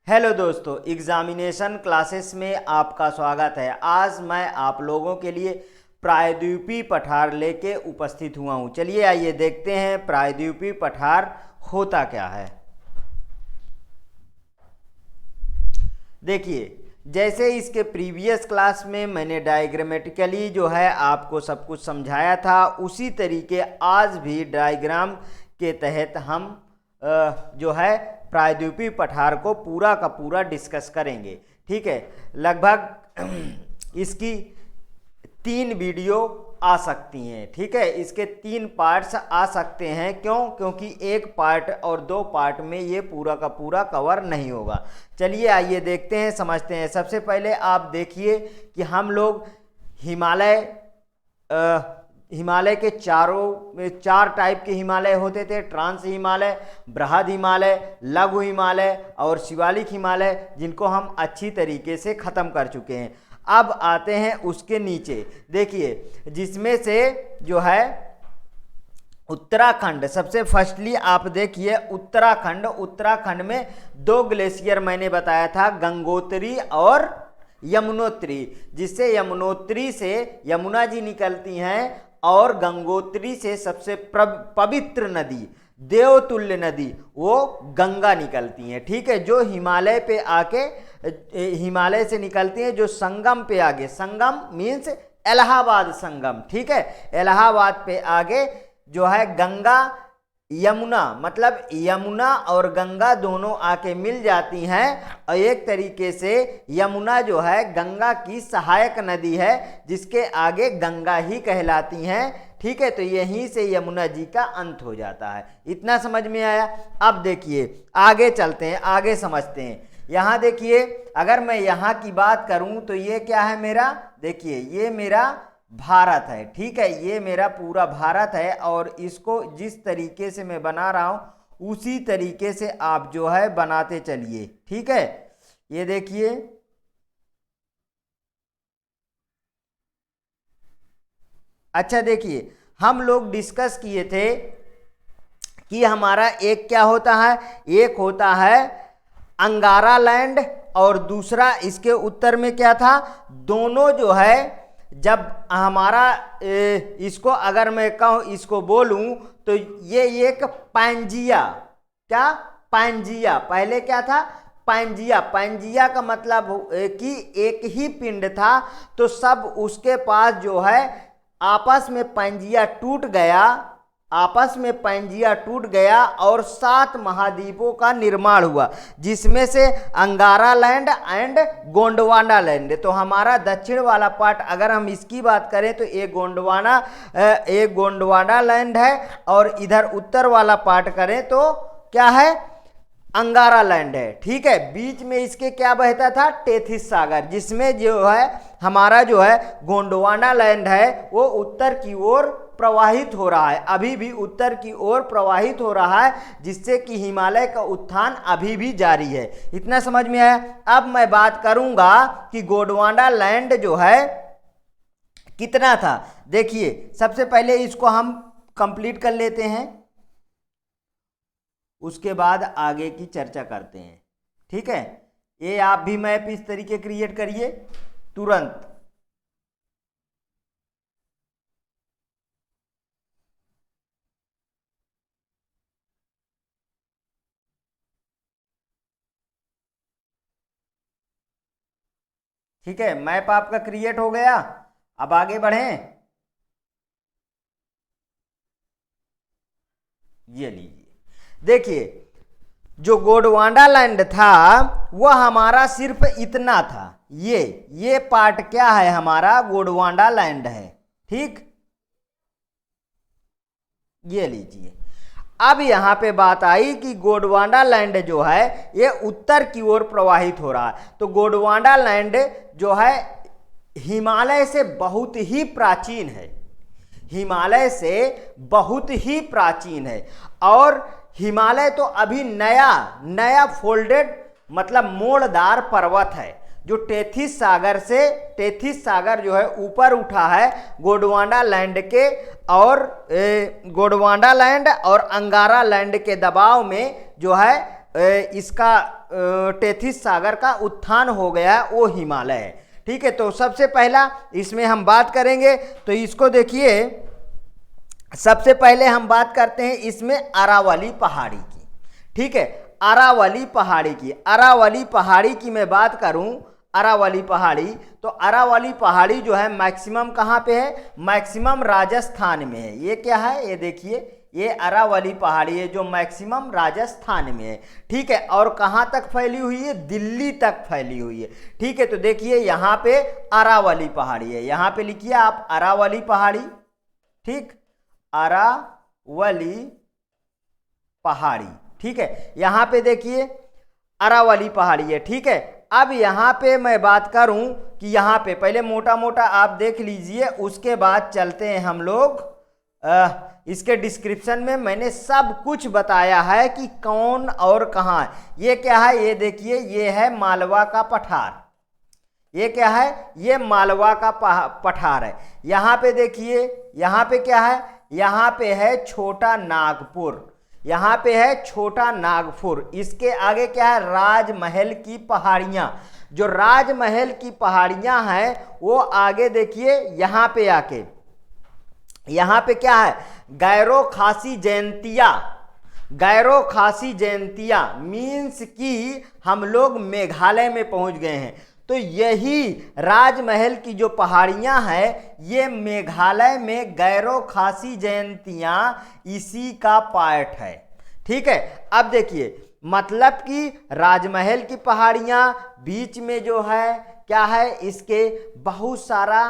Hello दोस्तों, examination classes में आपका स्वागत है। आज मैं आप लोगों के लिए प्रायद्वीपीय पठार लेके उपस्थित हुआ हूँ। चलिए आइए देखते हैं प्रायद्वीपीय पठार होता क्या है। देखिए, जैसे इसके प्रीवियस क्लास में मैंने डायग्रामेटिकली जो है आपको सब कुछ समझाया था, उसी तरीके आज भी डायग्राम के तहत हम जो है प्रायद्वीपीय पठार को पूरा का पूरा डिस्कस करेंगे। ठीक है, लगभग इसकी 3 वीडियो आ सकती हैं। ठीक है, इसके 3 पार्ट्स आ सकते हैं। क्योंकि एक पार्ट और 2 पार्ट में ये पूरा का पूरा कवर नहीं होगा। चलिए आइए देखते हैं, समझते हैं। सबसे पहले आप देखिए कि हम लोग हिमालय के 4 टाइप के हिमालय होते थे। ट्रांस हिमालय, बृहद हिमालय, लघु हिमालय और शिवालिक हिमालय, जिनको हम अच्छी तरीके से ख़त्म कर चुके हैं। अब आते हैं उसके नीचे। देखिए, जिसमें से जो है उत्तराखंड सबसे फर्स्टली आप देखिए। उत्तराखंड में 2 ग्लेशियर मैंने बताया था, गंगोत्री और यमुनोत्री, जिससे यमुनोत्री से यमुना जी निकलती हैं और गंगोत्री से सबसे पवित्र नदी, देवतुल्य नदी, वो गंगा निकलती हैं। ठीक है, जो हिमालय पे आके हिमालय से निकलती हैं, जो संगम पे आगे, संगम मीन्स इलाहाबाद संगम। ठीक है, इलाहाबाद पे आगे जो है गंगा यमुना, मतलब यमुना और गंगा दोनों आके मिल जाती हैं और एक तरीके से यमुना जो है गंगा की सहायक नदी है, जिसके आगे गंगा ही कहलाती हैं। ठीक है, तो यहीं से यमुना जी का अंत हो जाता है। इतना समझ में आया। अब देखिए आगे चलते हैं, आगे समझते हैं। यहाँ देखिए, अगर मैं यहाँ की बात करूँ तो ये क्या है मेरा, देखिए ये मेरा भारत है। ठीक है, ये मेरा पूरा भारत है और इसको जिस तरीके से मैं बना रहा हूँ उसी तरीके से आप जो है बनाते चलिए। ठीक है, ये देखिए, अच्छा देखिए, हम लोग डिस्कस किए थे कि हमारा एक क्या होता है, एक होता है अंगारा लैंड और दूसरा इसके उत्तर में क्या था। दोनों जो है जब हमारा इसको अगर मैं कहूँ, इसको बोलूं तो ये एक पांजिया, क्या पांजिया, पहले क्या था पांजिया। पांजिया का मतलब कि एक ही पिंड था, तो सब उसके पास जो है आपस में पांजिया टूट गया, आपस में पांजिया टूट गया और 7 महाद्वीपों का निर्माण हुआ, जिसमें से अंगारा लैंड एंड गोंडवाना लैंड। तो हमारा दक्षिण वाला पार्ट अगर हम इसकी बात करें तो एक गोंडवाना लैंड है, और इधर उत्तर वाला पार्ट करें तो क्या है, अंगारा लैंड है। ठीक है, बीच में इसके क्या बहता था, टेथिस सागर, जिसमें जो है हमारा जो है गोंडवाना लैंड है वो उत्तर की ओर प्रवाहित हो रहा है, अभी भी उत्तर की ओर प्रवाहित हो रहा है, जिससे कि हिमालय का उत्थान अभी भी जारी है। इतना समझ में आया। अब मैं बात करूंगा कि गोंडवाना लैंड जो है कितना था। देखिए, सबसे पहले इसको हम कंप्लीट कर लेते हैं, उसके बाद आगे की चर्चा करते हैं। ठीक है, ये आप भी मैप इस तरीके क्रिएट करिए तुरंत। ठीक है, मैप आपका क्रिएट हो गया। अब आगे बढ़ें। ये लीजिए, देखिए, जो गोंडवाना लैंड था वह हमारा सिर्फ इतना था। ये पार्ट क्या है, हमारा गोंडवाना लैंड है। ठीक, ये लीजिए। अब यहां पे बात आई कि गोंडवाना लैंड जो है ये उत्तर की ओर प्रवाहित हो रहा है। तो गोंडवाना लैंड जो है हिमालय से बहुत ही प्राचीन है, हिमालय से बहुत ही प्राचीन है। और हिमालय तो अभी नया फोल्डेड, मतलब मोड़दार पर्वत है, जो टेथिस सागर जो है ऊपर उठा है गोंडवाना लैंड के, और गोंडवाना लैंड और अंगारा लैंड के दबाव में जो है इसका टेथिस सागर का उत्थान हो गया, वो हिमालय है। ठीक है, तो सबसे पहला इसमें हम बात करेंगे, तो इसको देखिए, सबसे पहले हम बात करते हैं इसमें अरावली पहाड़ी की। ठीक है, अरावली पहाड़ी की मैं बात करूं, अरावली पहाड़ी, तो अरावली पहाड़ी जो है मैक्सिमम कहाँ पे है, मैक्सिमम राजस्थान में है। ये क्या है, ये देखिए, ये अरावली पहाड़ी है जो मैक्सिमम राजस्थान में है। ठीक है, और कहाँ तक फैली हुई है, दिल्ली तक फैली हुई है। ठीक है, तो देखिए यहाँ पे अरावली पहाड़ी है, यहाँ पे लिखिए आप अरावली पहाड़ी। ठीक, अरावली पहाड़ी। ठीक है, यहाँ पे देखिए अरावली पहाड़ी है। ठीक है, अब यहाँ पे मैं बात करूं कि यहाँ पे पहले मोटा मोटा आप देख लीजिए, उसके बाद चलते हैं हम लोग इसके डिस्क्रिप्शन में मैंने सब कुछ बताया है कि कौन और कहाँ है। ये क्या है, ये देखिए, ये है मालवा का पठार। ये क्या है, ये मालवा का पठार है। यहाँ पे देखिए, यहाँ पे क्या है, यहाँ पे है छोटा नागपुर, यहाँ पे है छोटा नागपुर। इसके आगे क्या है, राजमहल की पहाड़ियाँ। जो राजमहल की पहाड़ियाँ हैं वो आगे देखिए, यहाँ पे आके, यहाँ पे क्या है, गैरो खासी जयंतिया। गैरो खासी जयंतिया मीन्स कि हम लोग मेघालय में पहुंच गए हैं। तो यही राजमहल की जो पहाड़ियां हैं, ये मेघालय में गैरो खासी जयंतियां इसी का पार्ट है। ठीक है, अब देखिए, मतलब कि राजमहल की पहाड़ियां, बीच में जो है क्या है, इसके बहुत सारा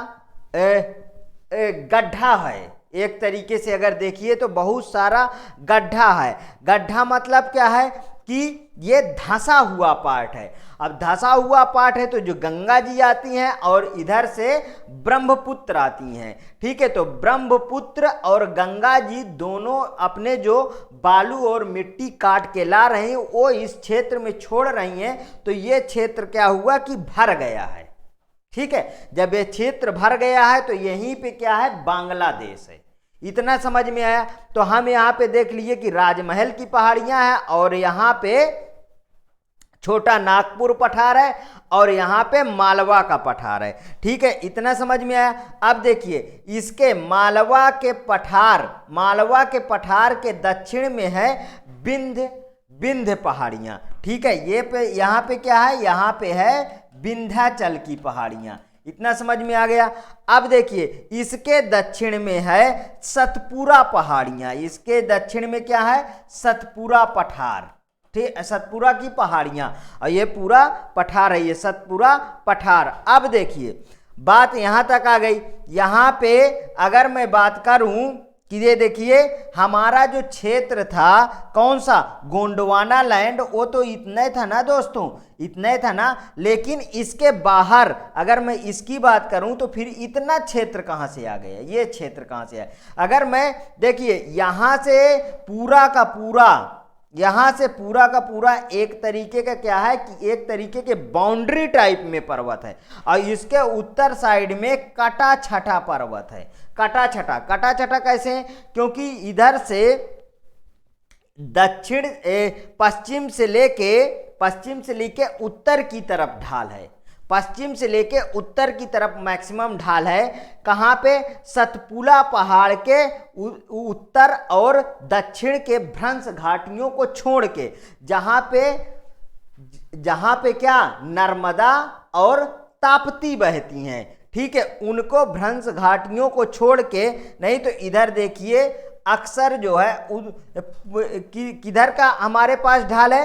गड्ढा है। एक तरीके से अगर देखिए तो बहुत सारा गड्ढा है। गड्ढा मतलब क्या है कि ये धंसा हुआ पार्ट है। अब धंसा हुआ पार्ट है तो जो गंगा जी आती हैं और इधर से ब्रह्मपुत्र आती हैं। ठीक है, तो ब्रह्मपुत्र और गंगा जी दोनों अपने जो बालू और मिट्टी काट के ला रहे हैं वो इस क्षेत्र में छोड़ रही हैं। तो ये क्षेत्र क्या हुआ कि भर गया है। ठीक है, जब ये क्षेत्र भर गया है तो यहीं पे क्या है, बांग्लादेश है। इतना समझ में आया। तो हम यहाँ पे देख लिए कि राजमहल की पहाड़ियां हैं और यहाँ पे छोटा नागपुर पठार है और यहाँ पे मालवा का पठार है। ठीक है, इतना समझ में आया। अब देखिए, इसके मालवा के पठार के दक्षिण में है विंध्य पहाड़ियाँ। ठीक है, ये पे यहाँ पे क्या है, यहाँ पे है विंध्याचल की पहाड़ियाँ। इतना समझ में आ गया। अब देखिए, इसके दक्षिण में है सतपुरा पहाड़ियाँ। इसके दक्षिण में क्या है, सतपुरा पठार। ठीक, सतपुरा की पहाड़ियाँ, और ये पूरा पठार है, ये सतपुरा पठार। अब देखिए, बात यहाँ तक आ गई। यहाँ पे अगर मैं बात करूँ कि ये देखिए, हमारा जो क्षेत्र था कौन सा, गोंडवाना लैंड, वो तो इतना ही था ना दोस्तों, इतना ही था ना। लेकिन इसके बाहर अगर मैं इसकी बात करूं तो फिर इतना क्षेत्र कहां से आ गया, ये क्षेत्र कहां से आया। अगर मैं देखिए, यहां से पूरा का पूरा, यहां से पूरा का पूरा एक तरीके का क्या है कि एक तरीके के बाउंड्री टाइप में पर्वत है, और इसके उत्तर साइड में कटा छटा पर्वत है। कटा छटा कैसे है, क्योंकि इधर से पश्चिम से लेके उत्तर की तरफ ढाल है। पश्चिम से लेके उत्तर की तरफ मैक्सिमम ढाल है। कहाँ पे, सतपुड़ा पहाड़ के उत्तर और दक्षिण के भ्रंश घाटियों को छोड़ के, जहाँ पे क्या, नर्मदा और ताप्ती बहती हैं। ठीक है, उनको भ्रंश घाटियों को छोड़ के, नहीं तो इधर देखिए अक्सर जो है किधर का हमारे पास ढाल है,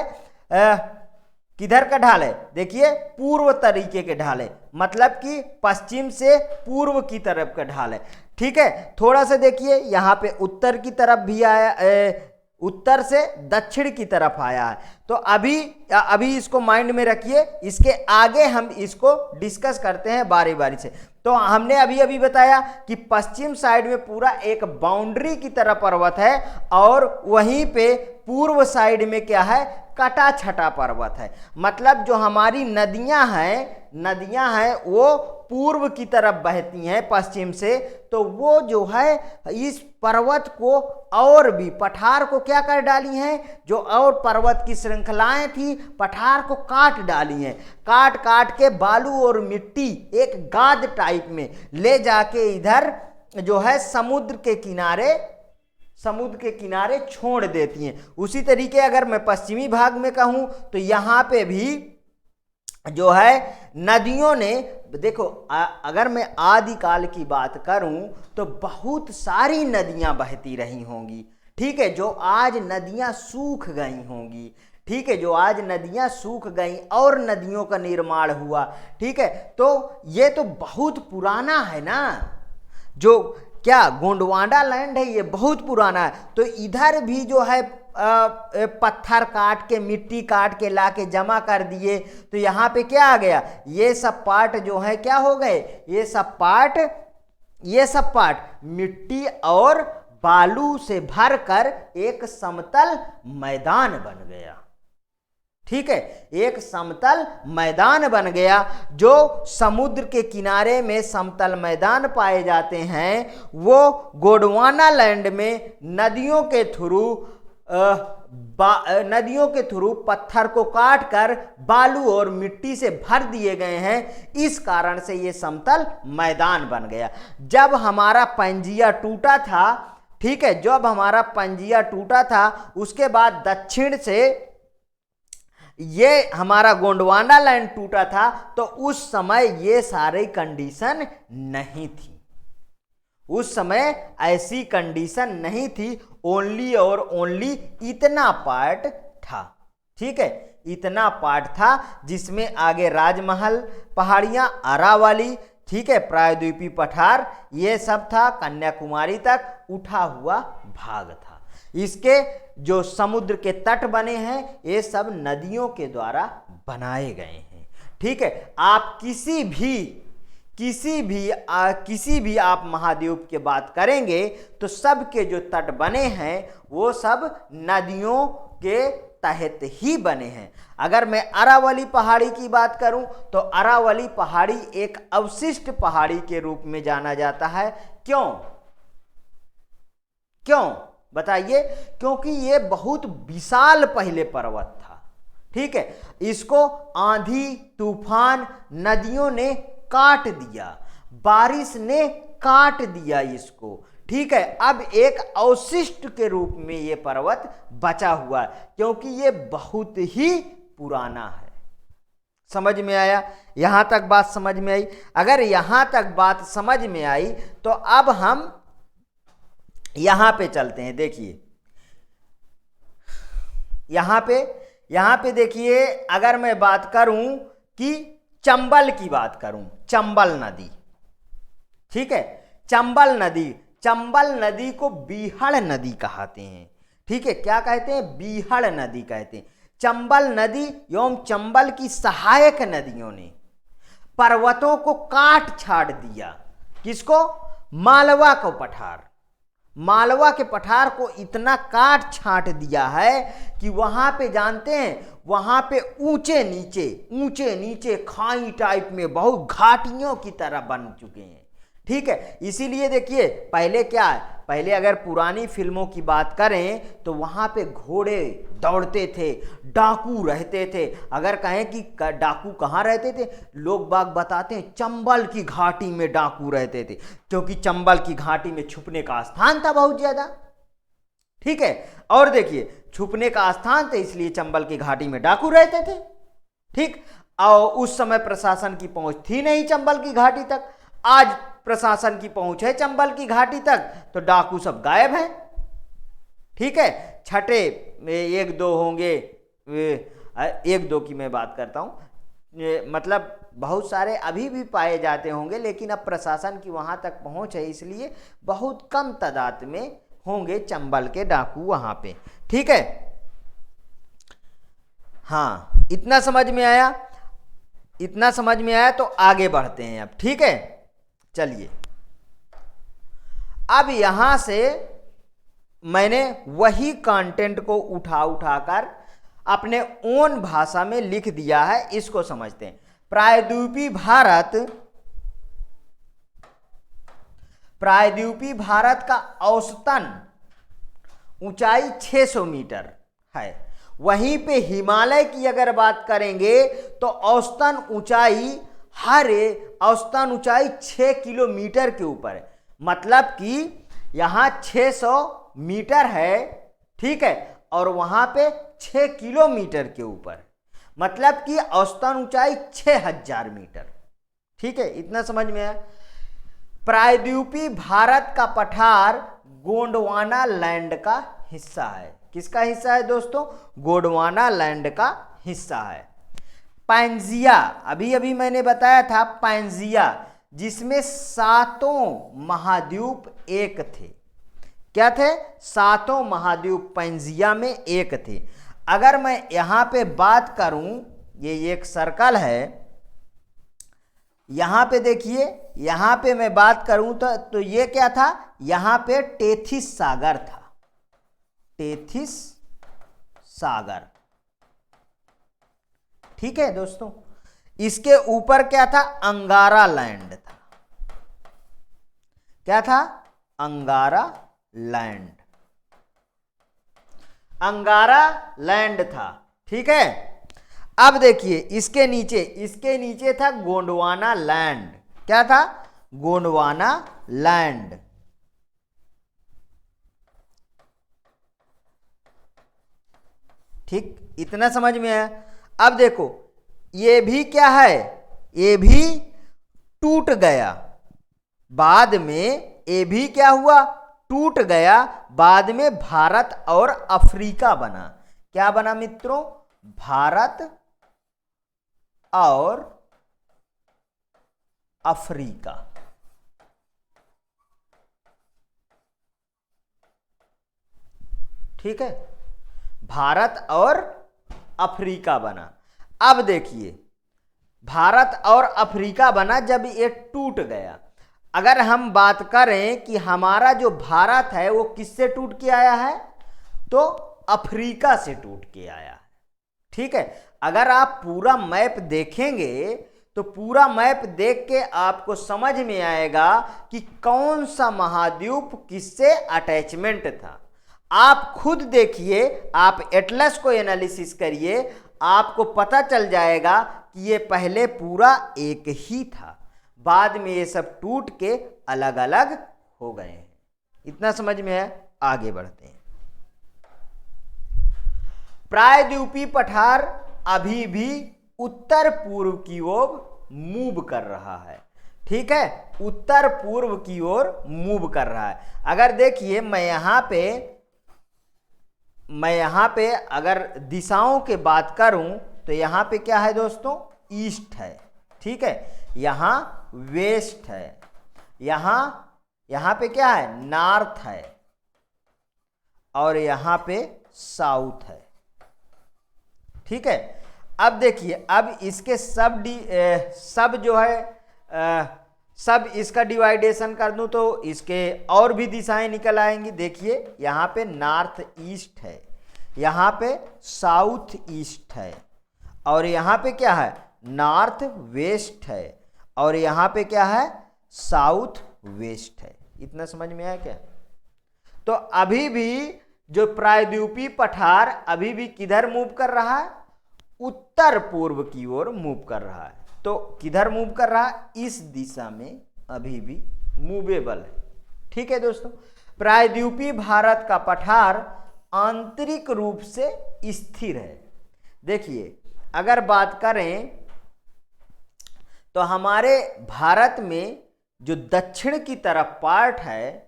किधर का ढाल है, देखिए पूर्व तरीके के ढाल है, मतलब कि पश्चिम से पूर्व की तरफ का ढाल है। ठीक है, थोड़ा सा देखिए, यहाँ पे उत्तर की तरफ भी आया, उत्तर से दक्षिण की तरफ आया है। तो अभी इसको माइंड में रखिए, इसके आगे हम इसको डिस्कस करते हैं बारी बारी से। तो हमने अभी बताया कि पश्चिम साइड में पूरा एक बाउंड्री की तरह पर्वत है, और वहीं पे पूर्व साइड में क्या है, कटा छटा पर्वत है। मतलब जो हमारी नदियां हैं वो पूर्व की तरफ बहती हैं पश्चिम से, तो वो जो है इस पर्वत को और भी, पठार को क्या कर डाली हैं, जो और पर्वत की श्रृंखलाएं थी पठार को काट डाली हैं। काट काट के बालू और मिट्टी एक गाद टाइप में ले जाके इधर जो है समुद्र के किनारे छोड़ देती हैं। उसी तरीके अगर मैं पश्चिमी भाग में कहूं तो यहाँ पे भी जो है नदियों ने, देखो अगर मैं आदिकाल की बात करूं तो बहुत सारी नदियां बहती रही होंगी, ठीक है, जो आज नदियां सूख गई होंगी, ठीक है, जो आज नदियां सूख गई और नदियों का निर्माण हुआ, ठीक है। तो ये तो बहुत पुराना है ना, जो क्या गोंडवाना लैंड है ये बहुत पुराना है। तो इधर भी जो है पत्थर काट के, मिट्टी काट के ला के जमा कर दिए, तो यहाँ पे क्या आ गया, ये सब पार्ट जो है क्या हो गए, ये सब पार्ट मिट्टी और बालू से भरकर एक समतल मैदान बन गया, ठीक है, एक समतल मैदान बन गया। जो समुद्र के किनारे में समतल मैदान पाए जाते हैं वो गोंडवाना लैंड में नदियों के थ्रू पत्थर को काटकर बालू और मिट्टी से भर दिए गए हैं, इस कारण से ये समतल मैदान बन गया। जब हमारा पंजिया टूटा था, ठीक है, जब हमारा पंजिया टूटा था उसके बाद दक्षिण से ये हमारा गोंडवाना लैंड टूटा था, तो उस समय ये सारी कंडीशन नहीं थी, उस समय ऐसी कंडीशन नहीं थी, ओनली और ओनली इतना पार्ट था, ठीक है, इतना पार्ट था जिसमें आगे राजमहल पहाड़ियां, अरावली, ठीक है, प्रायद्वीपीय पठार, ये सब था, कन्याकुमारी तक उठा हुआ भाग था। इसके जो समुद्र के तट बने हैं ये सब नदियों के द्वारा बनाए गए हैं, ठीक है। आप किसी भी आप महाद्वीप की बात करेंगे तो सबके जो तट बने हैं वो सब नदियों के तहत ही बने हैं। अगर मैं अरावली पहाड़ी की बात करूं तो अरावली पहाड़ी एक अवशिष्ट पहाड़ी के रूप में जाना जाता है। क्यों बताइए? क्योंकि ये बहुत विशाल पहले पर्वत था, ठीक है, इसको आंधी तूफान नदियों ने काट दिया, बारिश ने काट दिया इसको, ठीक है। अब एक अवशिष्ट के रूप में ये पर्वत बचा हुआ है क्योंकि ये बहुत ही पुराना है। समझ में आया? यहां तक बात समझ में आई? अगर यहां तक बात समझ में आई तो अब हम यहां पे चलते हैं। देखिए यहां पे देखिए, अगर मैं बात करूं कि चंबल की बात करूं, चंबल नदी, ठीक है, चंबल नदी को बीहड़ नदी कहते हैं, ठीक है। क्या कहते हैं? बीहड़ नदी कहते हैं। चंबल नदी एवं चंबल की सहायक नदियों ने पर्वतों को काट छाड़ दिया। किसको? मालवा को पठार, मालवा के पठार को इतना काट छांट दिया है कि वहां पे जानते हैं, वहां पे ऊंचे नीचे खाई टाइप में बहुत घाटियों की तरह बन चुके हैं, ठीक है। इसीलिए देखिए पहले क्या है, पहले अगर पुरानी फिल्मों की बात करें तो वहां पे घोड़े दौड़ते थे, डाकू रहते थे। अगर कहें कि डाकू कहाँ रहते थे, लोग बाग बताते हैं चंबल की घाटी में डाकू रहते थे, क्योंकि चंबल की घाटी में छुपने का स्थान था बहुत ज्यादा, ठीक है। और देखिए छुपने का स्थान था इसलिए चंबल की घाटी में डाकू रहते थे, ठीक। और उस समय प्रशासन की पहुंच थी नहीं चंबल की घाटी तक। आज प्रशासन की पहुंच है चंबल की घाटी तक तो डाकू सब गायब हैं, ठीक है। छठे एक दो होंगे, एक दो की मैं बात करता हूं, मतलब बहुत सारे अभी भी पाए जाते होंगे, लेकिन अब प्रशासन की वहां तक पहुंच है इसलिए बहुत कम तादाद में होंगे चंबल के डाकू वहां पे, ठीक है। हाँ, इतना समझ में आया? इतना समझ में आया तो आगे बढ़ते हैं अब, ठीक है। चलिए अब यहां से मैंने वही कंटेंट को उठाकर अपने ओन भाषा में लिख दिया है, इसको समझते हैं। प्रायद्वीपीय भारत प्रायद्वीपीय भारत का औसतन ऊंचाई 600 मीटर है। वहीं पे हिमालय की अगर बात करेंगे तो औसतन ऊंचाई औसतन ऊंचाई 6 किलोमीटर के ऊपर है। मतलब कि यहां 600 मीटर है, ठीक है, और वहां पे 6 किलोमीटर के ऊपर, मतलब कि औसतन ऊंचाई 6000 मीटर। ठीक है, इतना समझ में आया। प्रायद्वीपीय भारत का पठार गोंडवाना लैंड का हिस्सा है। किसका हिस्सा है दोस्तों? गोंडवाना लैंड का हिस्सा है। पैंजिया, अभी अभी मैंने बताया था पैंजिया, जिसमें 7 महाद्वीप एक थे। क्या थे? 7 महाद्वीप पैंजिया में एक थे। अगर मैं यहां पे बात करूं, ये एक सर्कल है, यहां पे देखिए, यहां पे मैं बात करूं तो ये क्या था? यहां पे टेथिस सागर था, टेथिस सागर। ठीक है दोस्तों, इसके ऊपर क्या था? अंगारा लैंड था। क्या था? अंगारा लैंड, अंगारा लैंड था। ठीक है, अब देखिए इसके नीचे था गोंडवाना लैंड। क्या था? गोंडवाना लैंड। ठीक, इतना समझ में आया। अब देखो ये भी क्या है? ये भी टूट गया बाद में। ये भी क्या हुआ? टूट गया बाद में। भारत और अफ्रीका बना। क्या बना मित्रों? भारत और अफ्रीका। ठीक है, भारत और अफ्रीका बना। अब देखिए भारत और अफ्रीका बना जब ये टूट गया। अगर हम बात करें कि हमारा जो भारत है वो किससे टूट के आया है, तो अफ्रीका से टूट के आया है। ठीक है, अगर आप पूरा मैप देखेंगे तो पूरा मैप देख के आपको समझ में आएगा कि कौन सा महाद्वीप किससे अटैचमेंट था। आप खुद देखिए, आप एटलस को एनालिसिस करिए, आपको पता चल जाएगा कि ये पहले पूरा एक ही था, बाद में ये सब टूट के अलग अलग हो गए हैं। इतना समझ में है? आगे बढ़ते हैं। प्रायद्वीपीय पठार अभी भी उत्तर पूर्व की ओर मूव कर रहा है। ठीक है, उत्तर पूर्व की ओर मूव कर रहा है। अगर देखिए मैं यहां पे अगर दिशाओं के बात करूं तो यहां पे क्या है दोस्तों? ईस्ट है। ठीक है, यहां वेस्ट है, यहां पे क्या है? नॉर्थ है, और यहां पे साउथ है। ठीक है, अब देखिए, अब इसके सब जो है सब इसका डिवाइडेशन कर दूं तो इसके और भी दिशाएं निकल आएंगी। देखिए यहां पे नॉर्थ ईस्ट है, यहां पे साउथ ईस्ट है, और यहां पे क्या है? नॉर्थ वेस्ट है, और यहां पे क्या है? साउथ वेस्ट है। इतना समझ में आया क्या? तो अभी भी जो प्रायद्वीपीय पठार अभी भी किधर मूव कर रहा है? उत्तर पूर्व की ओर मूव कर रहा है। तो किधर मूव कर रहा है? इस दिशा में अभी भी मूवेबल है। ठीक है दोस्तों, प्रायद्वीपीय भारत का पठार आंतरिक रूप से स्थिर है। देखिए अगर बात करें तो हमारे भारत में जो दक्षिण की तरफ पार्ट है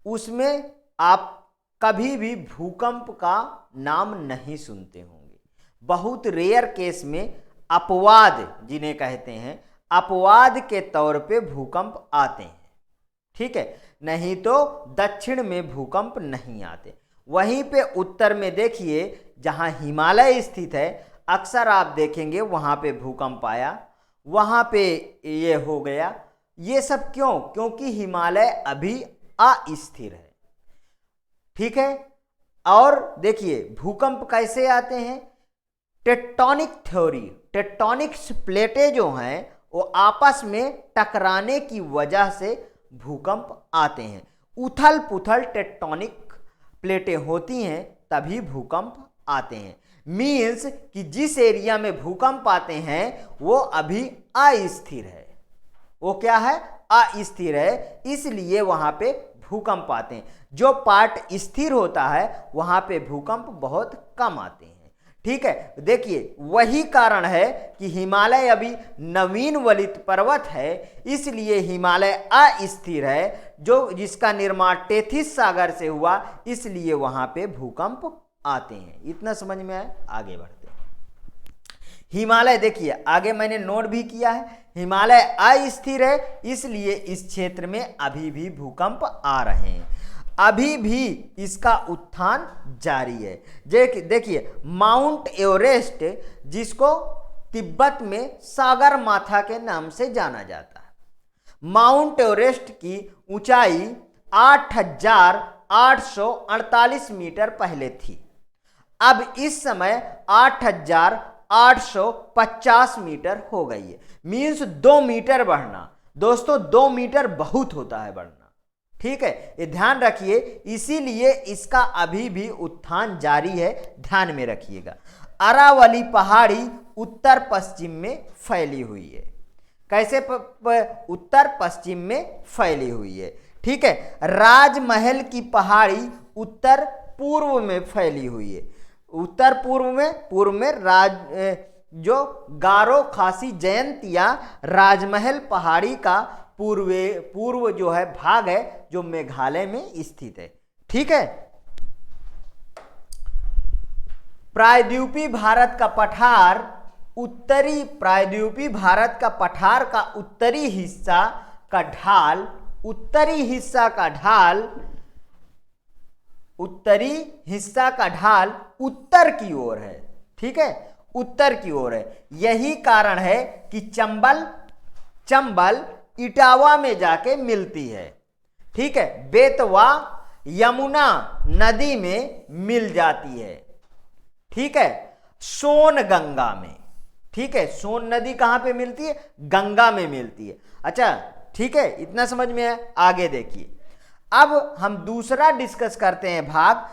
उसमें आप कभी भी भूकंप का नाम नहीं सुनते होंगे। बहुत रेयर केस में अपवाद जिन्हें कहते हैं, अपवाद के तौर पे भूकंप आते हैं। ठीक है, नहीं तो दक्षिण में भूकंप नहीं आते। वहीं पे उत्तर में देखिए जहां हिमालय स्थित है, अक्सर आप देखेंगे वहां पे भूकंप आया, वहां पे ये हो गया। ये सब क्यों? क्योंकि हिमालय अभी अस्थिर है। ठीक है, और देखिए भूकंप कैसे आते हैं? टेक्टोनिक थ्योरी, टेक्टोनिक्स प्लेटें जो हैं वो आपस में टकराने की वजह से भूकंप आते हैं। उथल पुथल टेक्टोनिक प्लेटें होती हैं तभी भूकंप आते हैं। मीन्स कि जिस एरिया में भूकंप आते हैं वो अभी अस्थिर है। वो क्या है? अस्थिर है, इसलिए वहां पे भूकंप आते हैं। जो पार्ट स्थिर होता है वहां पे भूकंप बहुत कम आते हैं। ठीक है, देखिए वही कारण है कि हिमालय अभी नवीन वलित पर्वत है, इसलिए हिमालय अस्थिर है, जो जिसका निर्माण टेथिस सागर से हुआ, इसलिए वहां पे भूकंप आते हैं। इतना समझ में आया? आगे बढ़ते हैं। हिमालय देखिए आगे मैंने नोट भी किया है, हिमालय अस्थिर है, इसलिए इस क्षेत्र में अभी भी भूकंप आ रहे हैं, अभी भी इसका उत्थान जारी है। देखिए माउंट एवरेस्ट, जिसको तिब्बत में सागर माथा के नाम से जाना जाता है, माउंट एवरेस्ट की ऊंचाई 8,848 मीटर पहले थी। अब इस समय 8,850 मीटर हो गई है। मीन्स 2 मीटर बढ़ना। दोस्तों 2 मीटर बहुत होता है बढ़ना। ठीक है, ये ध्यान रखिए, इसीलिए इसका अभी भी उत्थान जारी है, ध्यान में रखिएगा। अरावली पहाड़ी उत्तर पश्चिम में फैली हुई है। कैसे उत्तर पश्चिम में फैली हुई है? ठीक है, राजमहल की पहाड़ी उत्तर पूर्व में फैली हुई है। उत्तर पूर्व में जो गारो खासी जयंतिया राजमहल पहाड़ी का पूर्व जो है भाग है, जो मेघालय में स्थित है। ठीक है, प्रायद्वीपी भारत का पठार का उत्तरी हिस्सा का ढाल उत्तर की ओर है। ठीक है, उत्तर की ओर है। यही कारण है कि चंबल इटावा में जाके मिलती है। ठीक है, बेतवा यमुना नदी में मिल जाती है। ठीक है, सोन गंगा में। ठीक है, सोन नदी कहां पे मिलती है? गंगा में मिलती है। अच्छा ठीक है, इतना समझ में है। आगे देखिए, अब हम दूसरा डिस्कस करते हैं भाग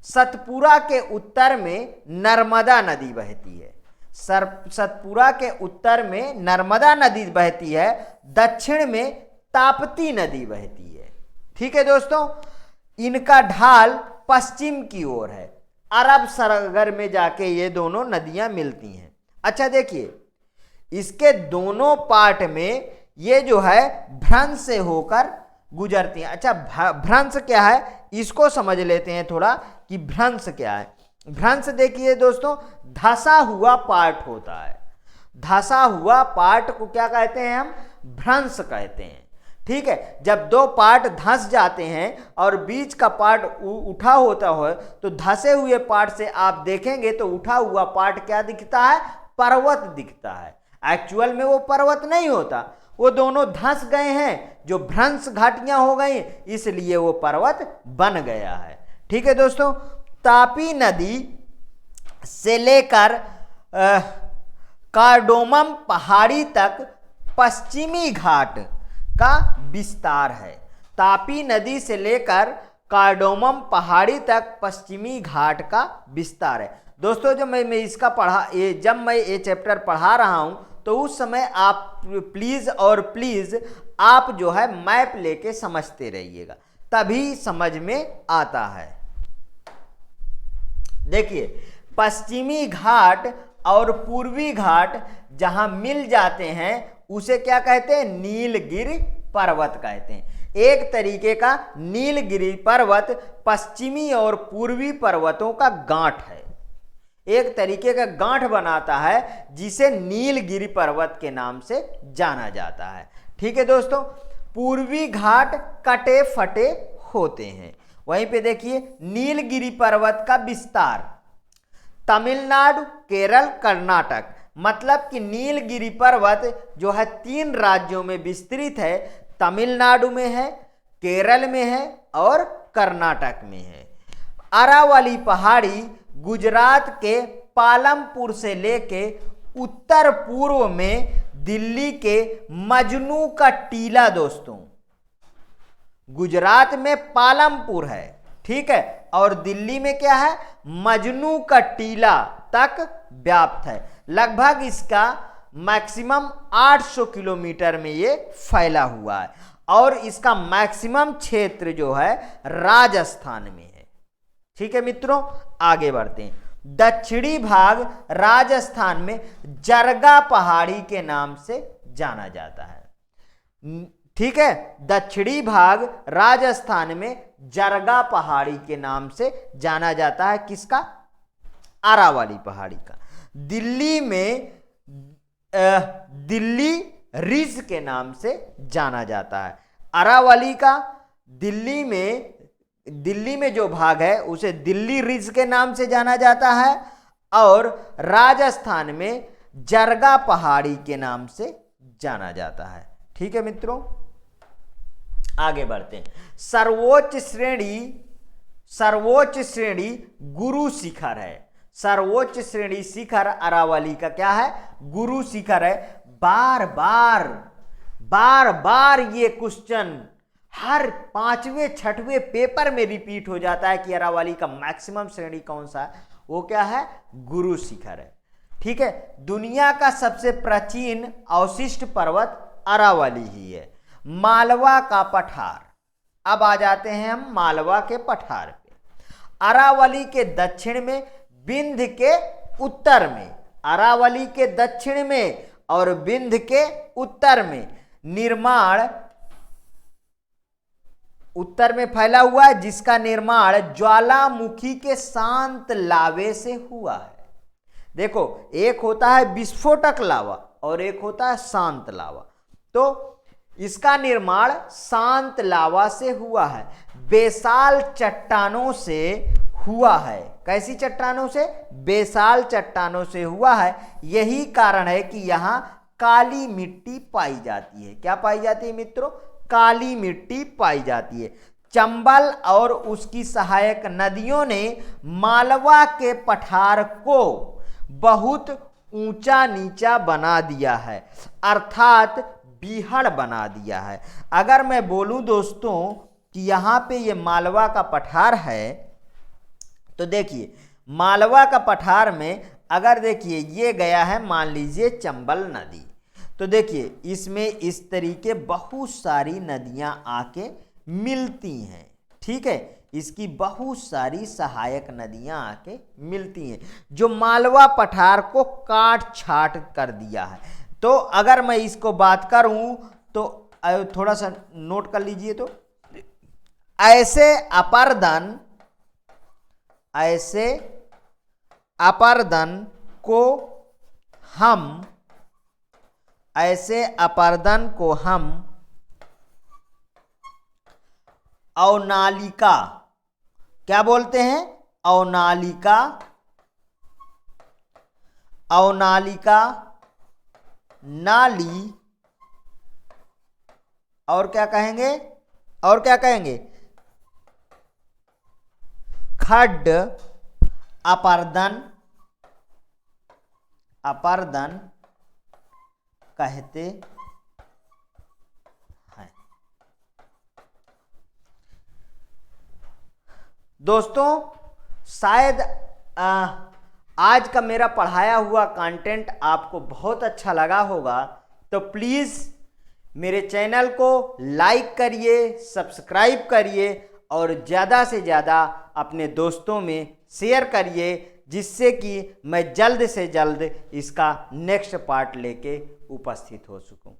सतपुरा के उत्तर में नर्मदा नदी बहती है। सतपुरा के उत्तर में नर्मदा नदी बहती है, दक्षिण में ताप्ती नदी बहती है। ठीक है दोस्तों, इनका ढाल पश्चिम की ओर है, अरब सागर में जाके ये दोनों नदियां मिलती हैं। अच्छा देखिए, इसके दोनों पार्ट में ये जो है भ्रंश से होकर गुजरती हैं। अच्छा भ्रंश क्या है इसको समझ लेते हैं थोड़ा, कि भ्रंश क्या है। भ्रंश देखिए दोस्तों, धंसा हुआ पार्ट होता है। धंसा हुआ पार्ट को क्या कहते हैं? हम भ्रंश कहते हैं। ठीक है, जब दो पार्ट धंस जाते हैं और बीच का पार्ट उठा होता हो, तो धंसे हुए पार्ट से आप देखेंगे तो उठा हुआ पार्ट क्या दिखता है? पर्वत दिखता है। एक्चुअल में वो पर्वत नहीं होता, वो दोनों धंस गए हैं, जो भ्रंश घाटियां हो गई, इसलिए वो पर्वत बन गया है। ठीक है दोस्तों, तापी नदी से लेकर कार्डोमम पहाड़ी तक पश्चिमी घाट का विस्तार है। तापी नदी से लेकर कार्डोमम पहाड़ी तक पश्चिमी घाट का विस्तार है। दोस्तों जब मैं ये चैप्टर पढ़ा रहा हूं, तो उस समय आप प्लीज आप जो है मैप लेके समझते रहिएगा, तभी समझ में आता है। देखिए, पश्चिमी घाट और पूर्वी घाट जहां मिल जाते हैं उसे क्या कहते हैं? नीलगिरि पर्वत कहते हैं। एक तरीके का नीलगिरि पर्वत पश्चिमी और पूर्वी पर्वतों का गांठ है, एक तरीके का गांठ बनाता है, जिसे नीलगिरि पर्वत के नाम से जाना जाता है। ठीक है दोस्तों, पूर्वी घाट कटे फटे होते हैं। वहीं पे देखिए नीलगिरि पर्वत का विस्तार तमिलनाडु, केरल, कर्नाटक, मतलब कि नीलगिरि पर्वत जो है 3 राज्यों में विस्तृत है। तमिलनाडु में है, केरल में है और कर्नाटक में है। अरावली पहाड़ी गुजरात के पालमपुर से लेके उत्तर पूर्व में दिल्ली के मजनू का टीला दोस्तों, गुजरात में पालमपुर है, ठीक है, और दिल्ली में क्या है, मजनू का टीला तक व्याप्त है। लगभग इसका मैक्सिमम 800 किलोमीटर में ये फैला हुआ है और इसका मैक्सिमम क्षेत्र जो है राजस्थान में है। ठीक है मित्रों, आगे बढ़ते हैं। दक्षिणी भाग राजस्थान में जरगा पहाड़ी के नाम से जाना जाता है। ठीक है, दक्षिणी भाग राजस्थान में जरगा पहाड़ी के नाम से जाना जाता है। किसका? अरावली पहाड़ी का। दिल्ली में दिल्ली रिज के नाम से जाना जाता है। अरावली का दिल्ली में जो भाग है उसे दिल्ली रिज के नाम से जाना जाता है और राजस्थान में जरगा पहाड़ी के नाम से जाना जाता है। ठीक है मित्रों, आगे बढ़ते हैं। सर्वोच्च श्रेणी गुरु शिखर है। सर्वोच्च श्रेणी शिखर अरावली का क्या है? गुरु शिखर है। बार बार ये क्वेश्चन हर 5वें 6वें पेपर में रिपीट हो जाता है कि अरावली का मैक्सिमम श्रेणी कौन सा है? वो क्या है? गुरु शिखर है। ठीक है, दुनिया का सबसे प्राचीन अवशिष्ट पर्वत अरावली ही है। मालवा का पठार। अब आ जाते हैं हम मालवा के पठार पे। अरावली के दक्षिण में, विंध्य के उत्तर में, अरावली के दक्षिण में और विंध्य के उत्तर में निर्माण उत्तर में फैला हुआ है, जिसका निर्माण ज्वालामुखी के शांत लावे से हुआ है। देखो, एक होता है विस्फोटक लावा और एक होता है शांत लावा। तो इसका निर्माण शांत लावा से हुआ है, बेसाल चट्टानों से हुआ है। कैसी चट्टानों से? बेसाल चट्टानों से हुआ है। यही कारण है कि यहां काली मिट्टी पाई जाती है। क्या पाई जाती है मित्रों? काली मिट्टी पाई जाती है। चंबल और उसकी सहायक नदियों ने मालवा के पठार को बहुत ऊंचा नीचा बना दिया है, अर्थात बीहड़ बना दिया है। अगर मैं बोलूं दोस्तों कि यहां पे ये मालवा का पठार है, तो देखिए मालवा का पठार में अगर देखिए ये गया है, मान लीजिए चंबल नदी, तो देखिए इसमें इस तरीके बहुत सारी नदियां आके मिलती हैं। ठीक है, इसकी बहुत सारी सहायक नदियां आके मिलती हैं, जो मालवा पठार को काट छाट कर दिया है। तो अगर मैं इसको बात करूं तो थोड़ा सा नोट कर लीजिए। तो ऐसे अपरदन को हम अवनालिका क्या बोलते हैं? अवनालिका नाली और क्या कहेंगे? खड्ड अपरदन कहते हैं। दोस्तों, शायद आज का मेरा पढ़ाया हुआ कंटेंट आपको बहुत अच्छा लगा होगा, तो प्लीज़ मेरे चैनल को लाइक करिए, सब्सक्राइब करिए और ज़्यादा से ज़्यादा अपने दोस्तों में शेयर करिए, जिससे कि मैं जल्द से जल्द इसका नेक्स्ट पार्ट लेके उपस्थित हो सकूं।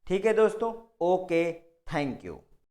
ठीक है दोस्तों, ओके, थैंक यू।